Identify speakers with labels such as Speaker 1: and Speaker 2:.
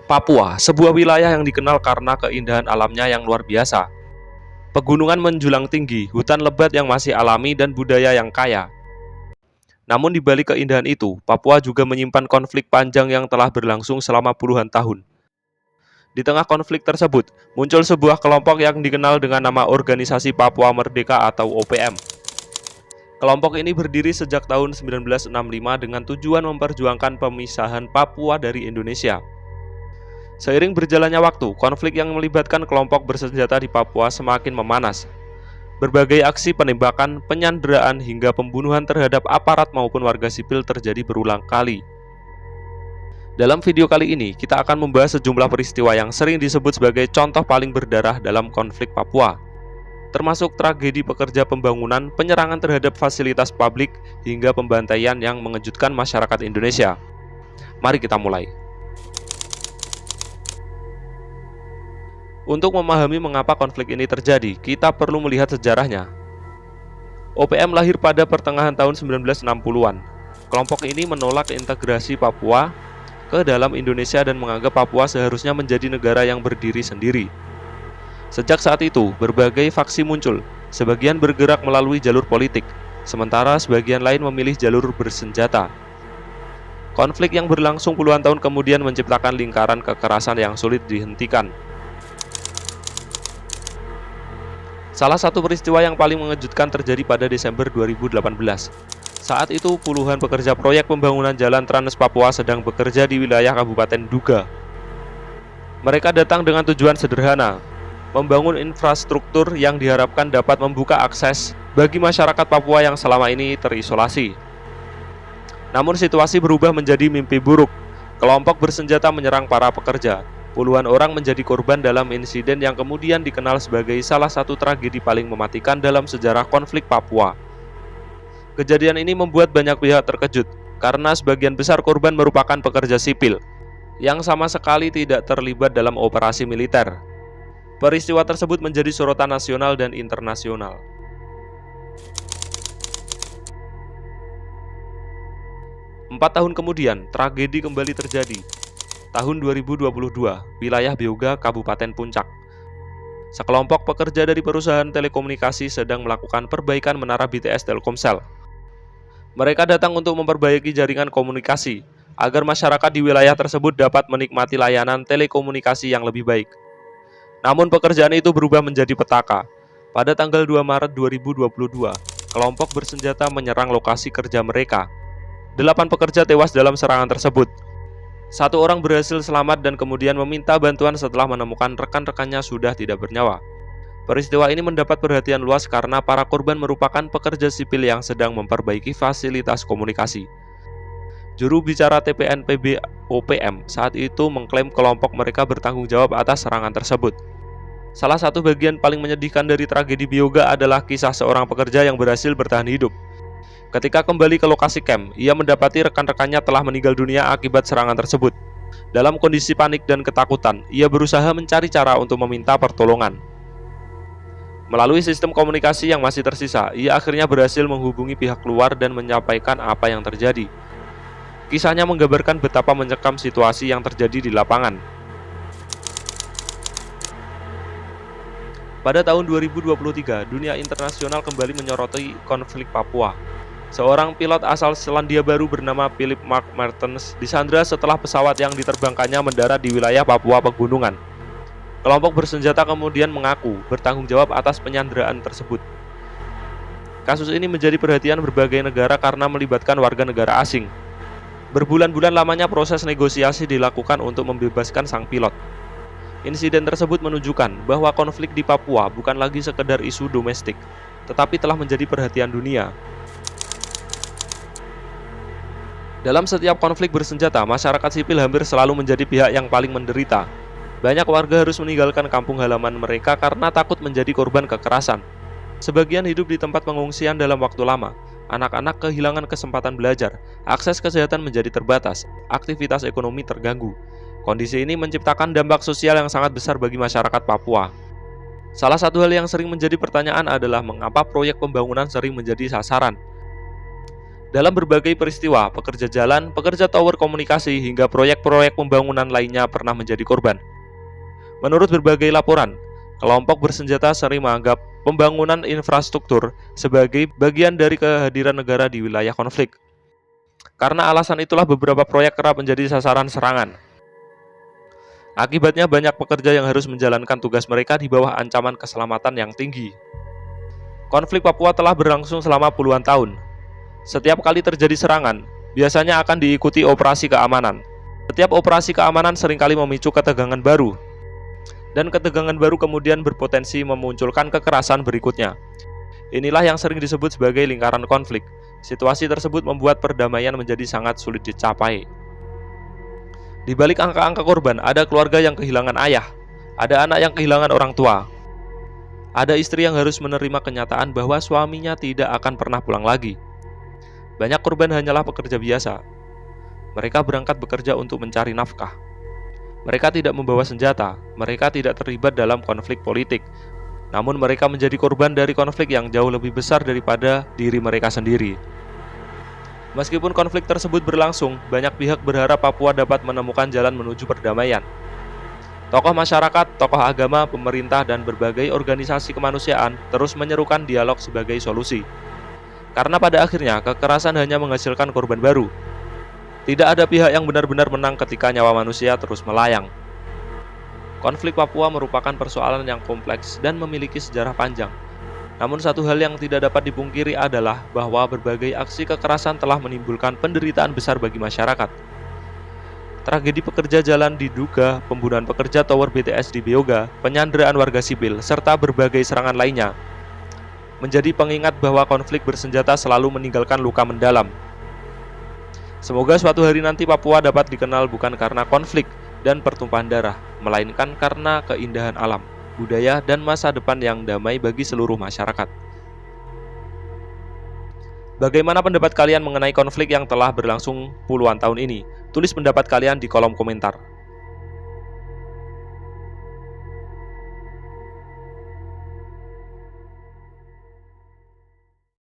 Speaker 1: Papua, sebuah wilayah yang dikenal karena keindahan alamnya yang luar biasa. Pegunungan menjulang tinggi, hutan lebat yang masih alami, dan budaya yang kaya. Namun di balik keindahan itu, Papua juga menyimpan konflik panjang yang telah berlangsung selama puluhan tahun. Di tengah konflik tersebut, muncul sebuah kelompok yang dikenal dengan nama Organisasi Papua Merdeka atau OPM. Kelompok ini berdiri sejak tahun 1965 dengan tujuan memperjuangkan pemisahan Papua dari Indonesia. Seiring berjalannya waktu, konflik yang melibatkan kelompok bersenjata di Papua semakin memanas. Berbagai aksi penembakan, penyanderaan, hingga pembunuhan terhadap aparat maupun warga sipil terjadi berulang kali. Dalam video kali ini, kita akan membahas sejumlah peristiwa yang sering disebut sebagai contoh paling berdarah dalam konflik Papua, termasuk tragedi pekerja pembangunan, penyerangan terhadap fasilitas publik, hingga pembantaian yang mengejutkan masyarakat Indonesia. Mari kita mulai. Untuk memahami mengapa konflik ini terjadi, kita perlu melihat sejarahnya. OPM lahir pada pertengahan tahun 1960-an. Kelompok ini menolak integrasi Papua ke dalam Indonesia dan menganggap Papua seharusnya menjadi negara yang berdiri sendiri. Sejak saat itu, berbagai faksi muncul, sebagian bergerak melalui jalur politik, sementara sebagian lain memilih jalur bersenjata. Konflik yang berlangsung puluhan tahun kemudian menciptakan lingkaran kekerasan yang sulit dihentikan. Salah satu peristiwa yang paling mengejutkan terjadi pada Desember 2018. Saat itu, puluhan pekerja proyek pembangunan jalan Trans Papua sedang bekerja di wilayah Kabupaten Duga. Mereka datang dengan tujuan sederhana, membangun infrastruktur yang diharapkan dapat membuka akses bagi masyarakat Papua yang selama ini terisolasi. Namun situasi berubah menjadi mimpi buruk. Kelompok bersenjata menyerang para pekerja. Puluhan orang menjadi korban dalam insiden yang kemudian dikenal sebagai salah satu tragedi paling mematikan dalam sejarah konflik Papua. Kejadian ini membuat banyak pihak terkejut, karena sebagian besar korban merupakan pekerja sipil, yang sama sekali tidak terlibat dalam operasi militer. Peristiwa tersebut menjadi sorotan nasional dan internasional. Empat tahun kemudian, tragedi kembali terjadi. Tahun 2022, wilayah Beoga, Kabupaten Puncak. Sekelompok pekerja dari perusahaan telekomunikasi sedang melakukan perbaikan menara BTS Telkomsel. Mereka datang untuk memperbaiki jaringan komunikasi, agar masyarakat di wilayah tersebut dapat menikmati layanan telekomunikasi yang lebih baik. Namun pekerjaan itu berubah menjadi petaka. Pada tanggal 2 Maret 2022, kelompok bersenjata menyerang lokasi kerja mereka. 8 pekerja tewas dalam serangan tersebut. Satu orang berhasil selamat dan kemudian meminta bantuan setelah menemukan rekan-rekannya sudah tidak bernyawa. Peristiwa ini mendapat perhatian luas karena para korban merupakan pekerja sipil yang sedang memperbaiki fasilitas komunikasi. Juru bicara TPNPB OPM saat itu mengklaim kelompok mereka bertanggung jawab atas serangan tersebut. Salah satu bagian paling menyedihkan dari tragedi Beoga adalah kisah seorang pekerja yang berhasil bertahan hidup. Ketika kembali ke lokasi camp, ia mendapati rekan-rekannya telah meninggal dunia akibat serangan tersebut. Dalam kondisi panik dan ketakutan, ia berusaha mencari cara untuk meminta pertolongan. Melalui sistem komunikasi yang masih tersisa, ia akhirnya berhasil menghubungi pihak luar dan menyampaikan apa yang terjadi. Kisahnya menggambarkan betapa mencekam situasi yang terjadi di lapangan. Pada tahun 2023, dunia internasional kembali menyoroti konflik Papua. Seorang pilot asal Selandia Baru bernama Philip Mark Martens disandra setelah pesawat yang diterbangkannya mendarat di wilayah Papua Pegunungan. Kelompok bersenjata kemudian mengaku bertanggung jawab atas penyanderaan tersebut. Kasus ini menjadi perhatian berbagai negara karena melibatkan warga negara asing. Berbulan-bulan lamanya proses negosiasi dilakukan untuk membebaskan sang pilot. Insiden tersebut menunjukkan bahwa konflik di Papua bukan lagi sekedar isu domestik, tetapi telah menjadi perhatian dunia. Dalam setiap konflik bersenjata, masyarakat sipil hampir selalu menjadi pihak yang paling menderita. Banyak warga harus meninggalkan kampung halaman mereka karena takut menjadi korban kekerasan. Sebagian hidup di tempat pengungsian dalam waktu lama. Anak-anak kehilangan kesempatan belajar, akses kesehatan menjadi terbatas, aktivitas ekonomi terganggu. Kondisi ini menciptakan dampak sosial yang sangat besar bagi masyarakat Papua. Salah satu hal yang sering menjadi pertanyaan adalah mengapa proyek pembangunan sering menjadi sasaran. Dalam berbagai peristiwa, pekerja jalan, pekerja tower komunikasi, hingga proyek-proyek pembangunan lainnya pernah menjadi korban. Menurut berbagai laporan, kelompok bersenjata sering menganggap pembangunan infrastruktur sebagai bagian dari kehadiran negara di wilayah konflik. Karena alasan itulah beberapa proyek kerap menjadi sasaran serangan. Akibatnya banyak pekerja yang harus menjalankan tugas mereka di bawah ancaman keselamatan yang tinggi. Konflik Papua telah berlangsung selama puluhan tahun. Setiap kali terjadi serangan, biasanya akan diikuti operasi keamanan. Setiap operasi keamanan seringkali memicu ketegangan baru. Dan ketegangan baru kemudian berpotensi memunculkan kekerasan berikutnya. Inilah yang sering disebut sebagai lingkaran konflik. Situasi tersebut membuat perdamaian menjadi sangat sulit dicapai. Di balik angka-angka korban, ada keluarga yang kehilangan ayah, ada anak yang kehilangan orang tua, ada istri yang harus menerima kenyataan bahwa suaminya tidak akan pernah pulang lagi. Banyak korban hanyalah pekerja biasa. Mereka berangkat bekerja untuk mencari nafkah. Mereka tidak membawa senjata, mereka tidak terlibat dalam konflik politik, namun mereka menjadi korban dari konflik yang jauh lebih besar daripada diri mereka sendiri. Meskipun konflik tersebut berlangsung, banyak pihak berharap Papua dapat menemukan jalan menuju perdamaian. Tokoh masyarakat, tokoh agama, pemerintah, dan berbagai organisasi kemanusiaan terus menyerukan dialog sebagai solusi. Karena pada akhirnya, kekerasan hanya menghasilkan korban baru. Tidak ada pihak yang benar-benar menang ketika nyawa manusia terus melayang. Konflik Papua merupakan persoalan yang kompleks dan memiliki sejarah panjang. Namun satu hal yang tidak dapat dipungkiri adalah bahwa berbagai aksi kekerasan telah menimbulkan penderitaan besar bagi masyarakat. Tragedi pekerja jalan di Duga, pembunuhan pekerja tower BTS di Beoga, penyanderaan warga sipil, serta berbagai serangan lainnya menjadi pengingat bahwa konflik bersenjata selalu meninggalkan luka mendalam. Semoga suatu hari nanti Papua dapat dikenal bukan karena konflik dan pertumpahan darah, melainkan karena keindahan alam, budaya, dan masa depan yang damai bagi seluruh masyarakat. Bagaimana pendapat kalian mengenai konflik yang telah berlangsung puluhan tahun ini? Tulis pendapat kalian di kolom komentar.